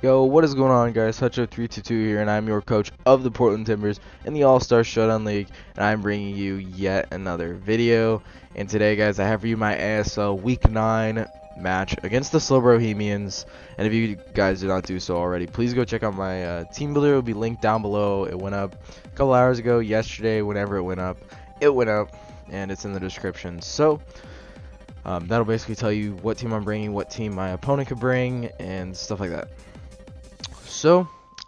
Yo, what is going on, guys? Hutcho322 here, and I'm your coach of the Portland Timbers in the All-Star Showdown League, and I'm bringing you yet another video. And today, guys, I have for you my ASL Week 9 match against the Slowbrohemians. And if you guys did not do so already, please go check out my team builder. It will be linked down below. It went up a couple hours ago, yesterday, whenever it went up, and it's in the description. So that'll basically tell you what team I'm bringing, what team my opponent could bring, and stuff like that. So,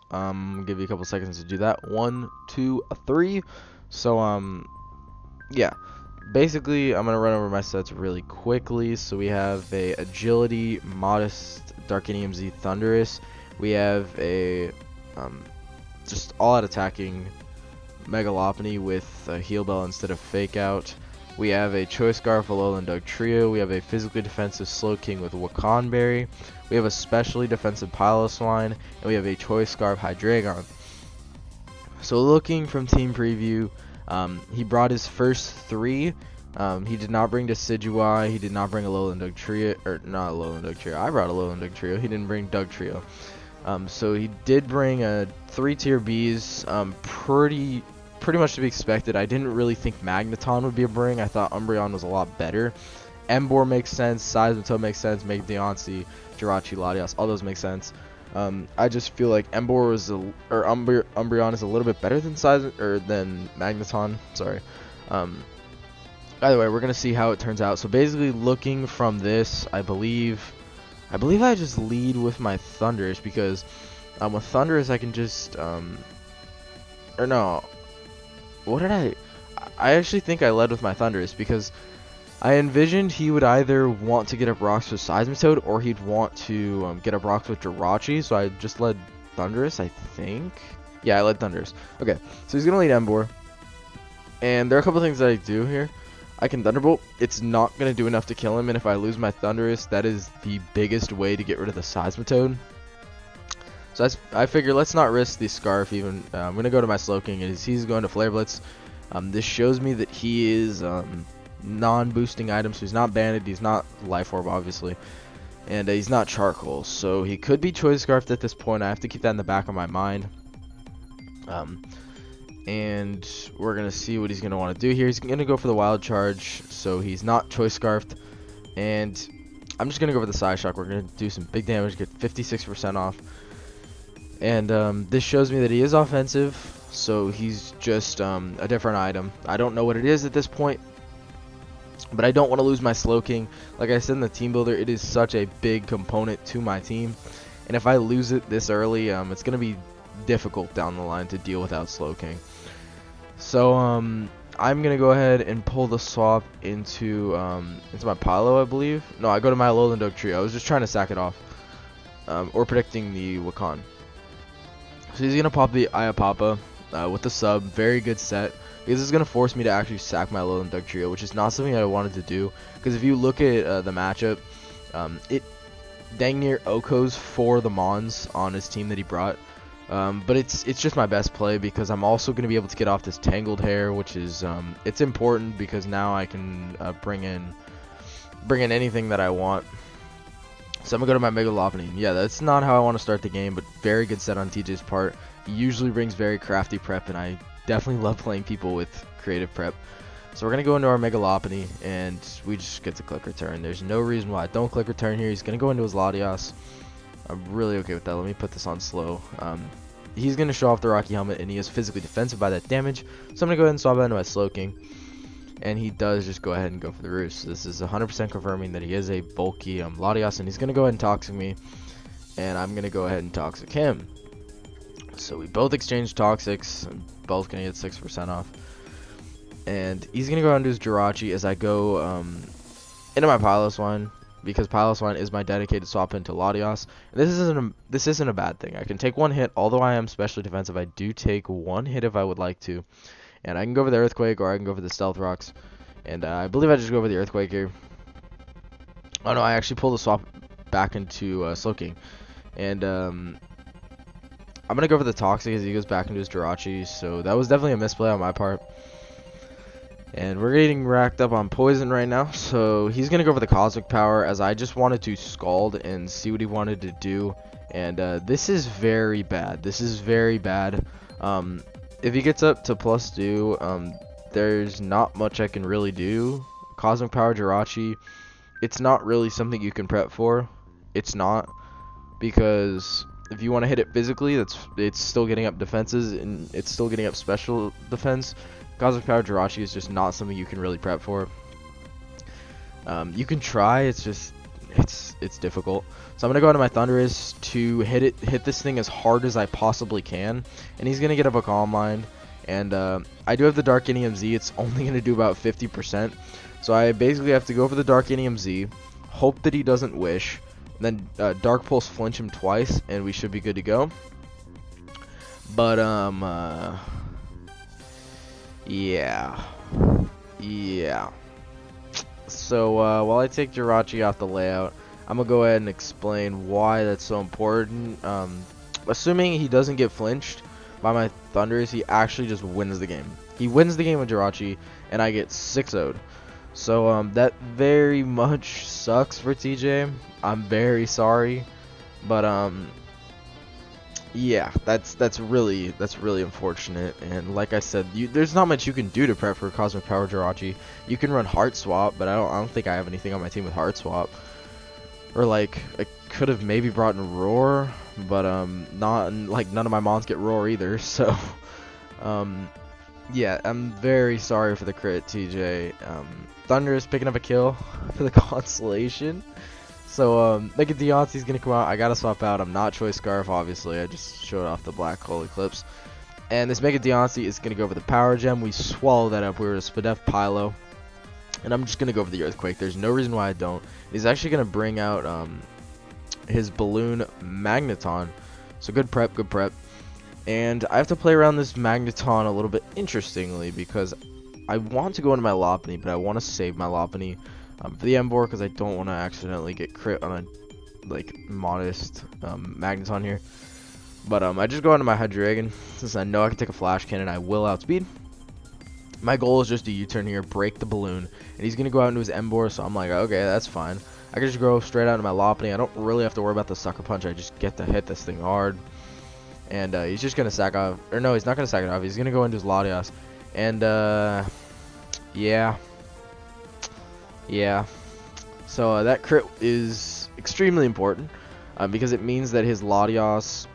I'll give you a couple seconds to do that. 1, 2, 3. So, yeah. Basically, I'm gonna run over my sets really quickly. So we have a Agility, Modest, Darkinium Z, Thunderous. We have a just all-out attacking Megalopony with a Heal Bell instead of Fake Out. We have a Choice Scarf, Alolan Doug Trio. We have a physically defensive Slowking with Wakanberry. We have a specially defensive Piloswine, and we have a Choice Scarf Hydreigon. So looking from Team Preview, he brought his first 3. He did not bring Decidueye. He did not bring Alolan Doug Trio, or not Alolan Doug Trio. I brought Alolan Doug Trio. He didn't bring Doug Trio. So he did bring 3 Tier Bs. Pretty much to be expected. I didn't really think Magneton would be a bring. I thought Umbreon was a lot better. Emboar makes sense. Seismitoad makes sense. Megadeoncy, Jirachi, Latias, all those make sense. I just feel like Emboar was Umbreon is a little bit better than than Magneton. Sorry. Either way, we're gonna see how it turns out. So basically, looking from this, I believe I just lead with my Thunderous because with Thunderous I can just or no. What did I actually think I led with my Thunderous because I envisioned he would either want to get up rocks with Seismitoad or he'd want to get up rocks with Jirachi, so I just led Thunderous, I think. Yeah, I led Thunderous. Okay, so he's going to lead Emboar. And there are a couple things that I do here. I can Thunderbolt. It's not going to do enough to kill him, and if I lose my Thunderous, that is the biggest way to get rid of the Seismitoad. So I figure let's not risk the Scarf even. I'm going to go to my Slowking, and he's going to Flare Blitz. This shows me that he is non-boosting items, so he's not Banded, he's not Life Orb, obviously. And he's not Charcoal, so he could be Choice Scarfed at this point. I have to keep that in the back of my mind. And we're going to see what he's going to want to do here. He's going to go for the Wild Charge, so he's not Choice Scarfed. And I'm just going to go for the Side Shock. We're going to do some big damage, get 56% off. And this shows me that he is offensive, so he's just a different item. I don't know what it is at this point, but I don't want to lose my Slowking. Like I said in the team builder, it is such a big component to my team, and if I lose it this early, it's going to be difficult down the line to deal without Slowking. So I'm going to go ahead and pull the swap into my Pilo, I believe. No, I go to my Alolan Doug Trio. I was just trying to sack it off, or predicting the Wakan. So he's going to pop the Iapapa with the sub. Very good set. Because this is going to force me to actually sack my Alolan Doug Trio, which is not something I wanted to do. Because if you look at the matchup, it dang near Okos for the Mons on his team that he brought. But it's just my best play because I'm also going to be able to get off this Tangled Hair, which is it's important because now I can bring in anything that I want. So I'm going to go to my Megalopony. Yeah, that's not how I want to start the game, but very good set on TJ's part. He usually brings very crafty prep, and I definitely love playing people with creative prep. So we're going to go into our Megalopony, and we just get to click return. There's no reason why I don't click return here. He's going to go into his Latias. I'm really okay with that. Let me put this on slow. He's going to show off the Rocky Helmet, and he is physically defensive by that damage. So I'm going to go ahead and swap that into my Slowking. And he does just go ahead and go for the Roost. This is 100% confirming that he is a bulky Latias, and he's going to go ahead and Toxic me. And I'm going to go ahead and Toxic him. So we both exchange Toxics, and both going to get 6% off. And he's going to go into his Jirachi as I go into my Piloswine, because Piloswine is my dedicated swap into Latias. And this isn't a bad thing. I can take one hit, although I am specially defensive. I do take one hit if I would like to. And I can go for the Earthquake, or I can go for the Stealth Rocks. And I believe I just go for the Earthquake here. Oh no, I actually pull the swap back into Slowking. And I'm going to go for the Toxic as he goes back into his Jirachi. So that was definitely a misplay on my part. And we're getting racked up on poison right now, so he's gonna go for the cosmic power, as I just wanted to scald and see what he wanted to do. And this is very bad. This is very bad. If he gets up to +2, there's not much I can really do. Cosmic power Jirachi, it's not really something you can prep for. It's not, because if you want to hit it physically, it's still getting up defenses and it's still getting up special defense. Cosmic Power Jirachi is just not something you can really prep for. You can try, it's just it's difficult. So I'm gonna go into my Thunderous to hit this thing as hard as I possibly can, and he's gonna get up a Calm Mind. And I do have the Dark Z. It's only gonna do about 50%, so I basically have to go for the Dark Z, hope that he doesn't wish, then Dark Pulse flinch him twice, and we should be good to go. But yeah. So while I take Jirachi off the layout, I'm gonna go ahead and explain why that's so important. Assuming he doesn't get flinched by my Thunders, he actually just wins the game. He wins the game with Jirachi, and I get 6-0'd. So that very much sucks for TJ. I'm very sorry, but yeah, that's really unfortunate. And like I said, there's not much you can do to prep for Cosmic Power Jirachi. You can run Heart Swap, but I don't think I have anything on my team with Heart Swap. Or like I could have maybe brought in Roar, but not like none of my mons get Roar either. So yeah, I'm very sorry for the crit, TJ. Thunder is picking up a kill for the consolation. So Mega Deontay's gonna come out. I gotta swap out. I'm not Choice Scarf, obviously. I just showed off the Black Hole Eclipse. And this Mega Deontay is gonna go for the Power Gem. We swallow that up. We were a Spadef Pylo. And I'm just gonna go for the Earthquake. There's no reason why I don't. He's actually gonna bring out his Balloon Magneton. So good prep, good prep. And I have to play around this Magneton a little bit interestingly, because I want to go into my Lopunny, but I want to save my Lopunny for the Emboar, because I don't want to accidentally get crit on a like modest Magneton here. But I just go into my Hydreigon, since I know I can take a Flash Cannon. I will outspeed. My goal is just a U-turn here, break the balloon, and he's gonna go out into his Emboar. So I'm like, okay, that's fine. I can just go straight out into my Lopunny. I don't really have to worry about the Sucker Punch. I just get to hit this thing hard. And he's just gonna sack off, or no, he's not gonna sack it off. He's gonna go into his Latias, and yeah. So that crit is extremely important, because it means that his Latias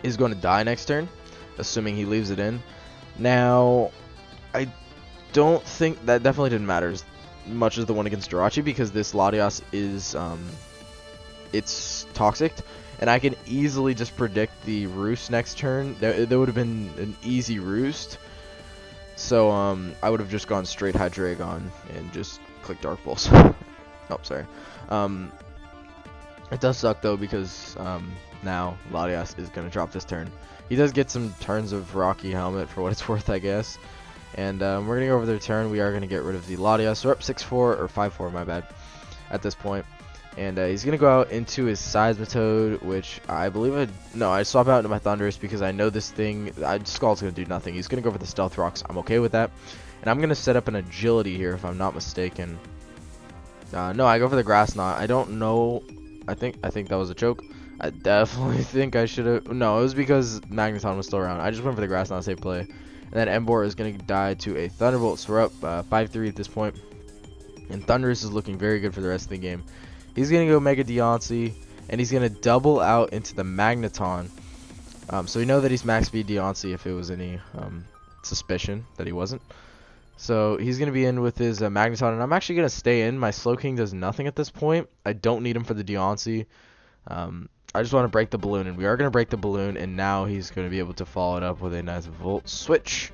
is going to die next turn, assuming he leaves it in. Now, I don't think that definitely didn't matter as much as the one against Jirachi, because this Latias is it's toxic, and I can easily just predict the Roost next turn. That would have been an easy Roost. So I would have just gone straight Hydreigon and just click Dark Pulse. Oh, sorry. It does suck though, because now Latias is gonna drop this turn. He does get some turns of Rocky Helmet for what it's worth, I guess. And we're gonna go over their turn. We are gonna get rid of the Latias. We're up 6-4 or 5-4, my bad, at this point. And he's gonna go out into his Seismitoad, which I believe I swap out into my Thundurus, because I know this thing, Scald's gonna do nothing. He's gonna go for the Stealth Rocks. I'm okay with that. And I'm gonna set up an Agility here, if I'm not mistaken. No, I go for the Grass Knot. I don't know. I think that was a choke. I definitely think I should have. No, it was because Magneton was still around. I just went for the Grass Knot, save play. And then Emboar is gonna die to a Thunderbolt. So we're up 5-3 at this point. And Thundurus is looking very good for the rest of the game. He's going to go Mega Deontay, and he's going to double out into the Magneton. So we know that he's max speed Deontay if it was any suspicion that he wasn't. So he's going to be in with his Magneton, and I'm actually going to stay in. My Slowking does nothing at this point. I don't need him for the Deontay. I just want to break the balloon, and we are going to break the balloon, and now he's going to be able to follow it up with a nice Volt Switch.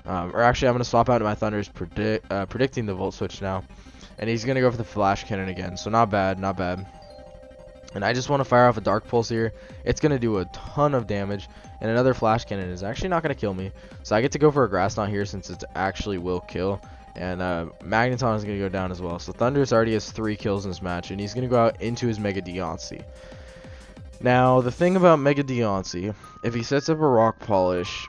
Or actually, I'm going to swap out to my Thunders, predicting the Volt Switch now. And he's going to go for the Flash Cannon again. So not bad, not bad. And I just want to fire off a Dark Pulse here. It's going to do a ton of damage. And another Flash Cannon is actually not going to kill me. So I get to go for a Grass Knot here, since it actually will kill. And Magneton is going to go down as well. So Thundurus already has 3 kills in this match. And he's going to go out into his Mega Deontay. Now, the thing about Mega Deontay, if he sets up a Rock Polish,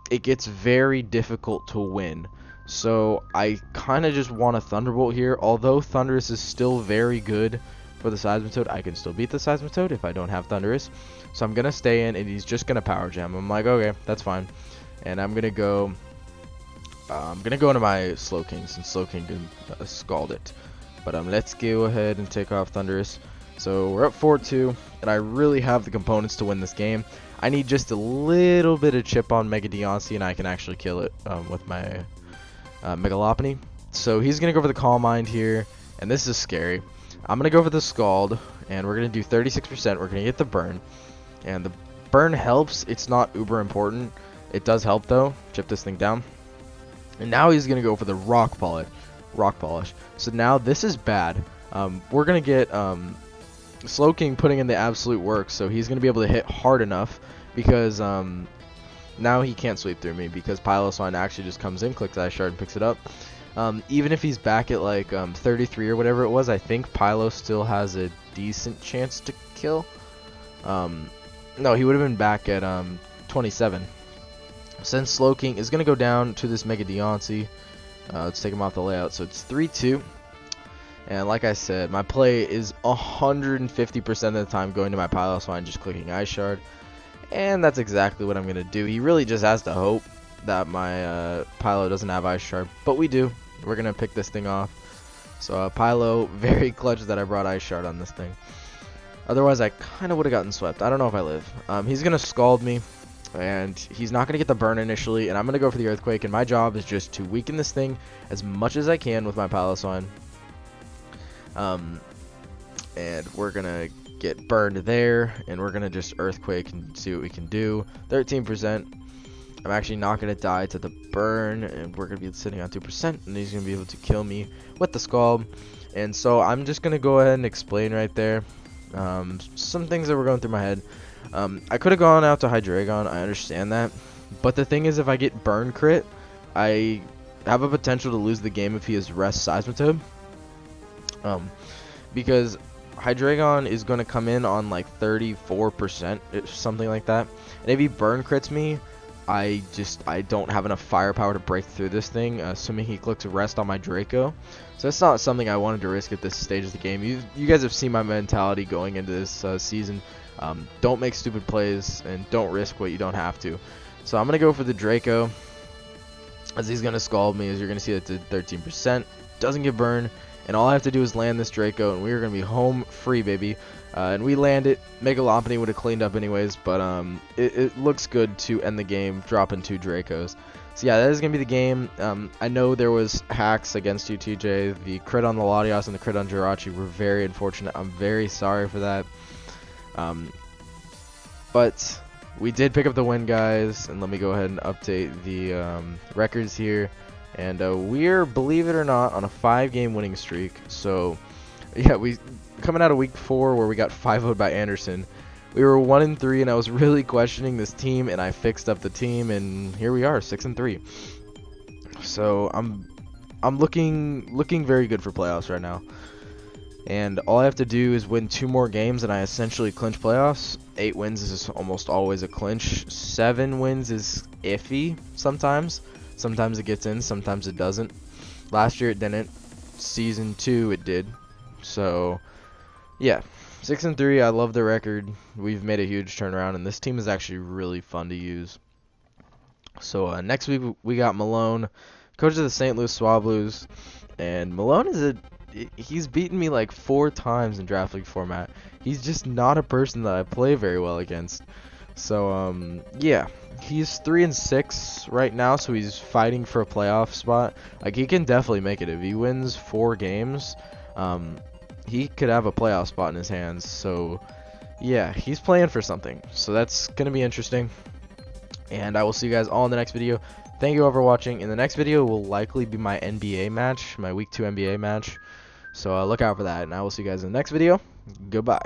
it gets very difficult to win. So I kind of just want a Thunderbolt here. Although Thundurus is still very good for the Seismitoad, I can still beat the Seismitoad if I don't have Thundurus. So I'm going to stay in, and he's just going to Power Gem. I'm like, okay, that's fine. And I'm going to go into my Slowking, since Slowking can Scald it. But let's go ahead and take off Thundurus. So we're up 4-2, and I really have the components to win this game. I need just a little bit of chip on Mega Deoncey, and I can actually kill it with my Mega Lopunny. So he's going to go for the Calm Mind here, and this is scary. I'm going to go for the Scald, and we're going to do 36%. We're going to get the Burn, and the Burn helps. It's not uber important. It does help, though. Chip this thing down. And now he's going to go for the Rock Polish. So now this is bad. We're going to get Slowking putting in the absolute work, so he's going to be able to hit hard enough because now he can't sweep through me because Piloswine actually just comes in, clicks Ice Shard, and picks it up. Even if he's back at like 33 or whatever it was, I think Pylo still has a decent chance to kill. No, he would have been back at 27. Since Slowking is going to go down to this Mega Deoncey, let's take him off the layout. So it's 3-2. And like I said, my play is 150% of the time going to my Piloswine, just clicking Ice Shard. And that's exactly what I'm going to do. He really just has to hope that my Pylo doesn't have Ice Shard. But we do. We're going to pick this thing off. So Pylo, very clutch that I brought Ice Shard on this thing. Otherwise, I kind of would have gotten swept. I don't know if I live. He's going to Scald me. And he's not going to get the Burn initially. And I'm going to go for the Earthquake. And my job is just to weaken this thing as much as I can with my Piloswine. And we're going to get burned there. And we're going to just Earthquake and see what we can do. 13%. I'm actually not going to die to the Burn. And we're going to be sitting on 2%. And he's going to be able to kill me with the Scald. And so I'm just going to go ahead and explain right there some things that were going through my head. I could have gone out to Hydreigon, I understand that, but the thing is, if I get Burn crit, I have a potential to lose the game if he has Rest Seismitoad, because Hydreigon is going to come in on like 34%, something like that, and if he Burn crits me, I don't have enough firepower to break through this thing, assuming he clicks Rest on my Draco. So that's not something I wanted to risk at this stage of the game. You guys have seen my mentality going into this season. Don't make stupid plays and don't risk what you don't have to. So I'm going to go for the Draco, as he's going to Scald me, as you're going to see it to 13%. Doesn't get burned, and all I have to do is land this Draco, and we're going to be home free, baby. And we land it. Mega Lopunny would have cleaned up anyways, but it looks good to end the game, dropping 2 Dracos. So yeah, that is going to be the game. I know there was hacks against you, TJ. The crit on the Latios and the crit on Jirachi were very unfortunate. I'm very sorry for that. But we did pick up the win, guys, and let me go ahead and update the records here. And we're, believe it or not, on a 5-game winning streak. So yeah, we coming out of week 4 where we got 5-0'd by Anderson. We were 1-3, and I was really questioning this team, and I fixed up the team, and here we are, 6-3. So I'm looking very good for playoffs right now. And all I have to do is win 2 more games, and I essentially clinch playoffs. 8 wins is almost always a clinch. 7 wins is iffy sometimes. Sometimes it gets in, sometimes it doesn't. Last year it didn't. Season 2 it did. So, yeah. 6-3, I love the record. We've made a huge turnaround, and this team is actually really fun to use. So, next week we got Malone, coach of the St. Louis Swablues. And Malone is he's beaten me like 4 times in draft league format. He's just not a person that I play very well against. So yeah, he's 3-6 right now, so he's fighting for a playoff spot. Like, he can definitely make it if he wins 4 games. He could have a playoff spot in his hands. So yeah, he's playing for something. So that's gonna be interesting. And I will see you guys all in the next video. Thank you all for watching. In the next video will likely be my NBA match, my week 2 NBA match. So look out for that, and I will see you guys in the next video. Goodbye.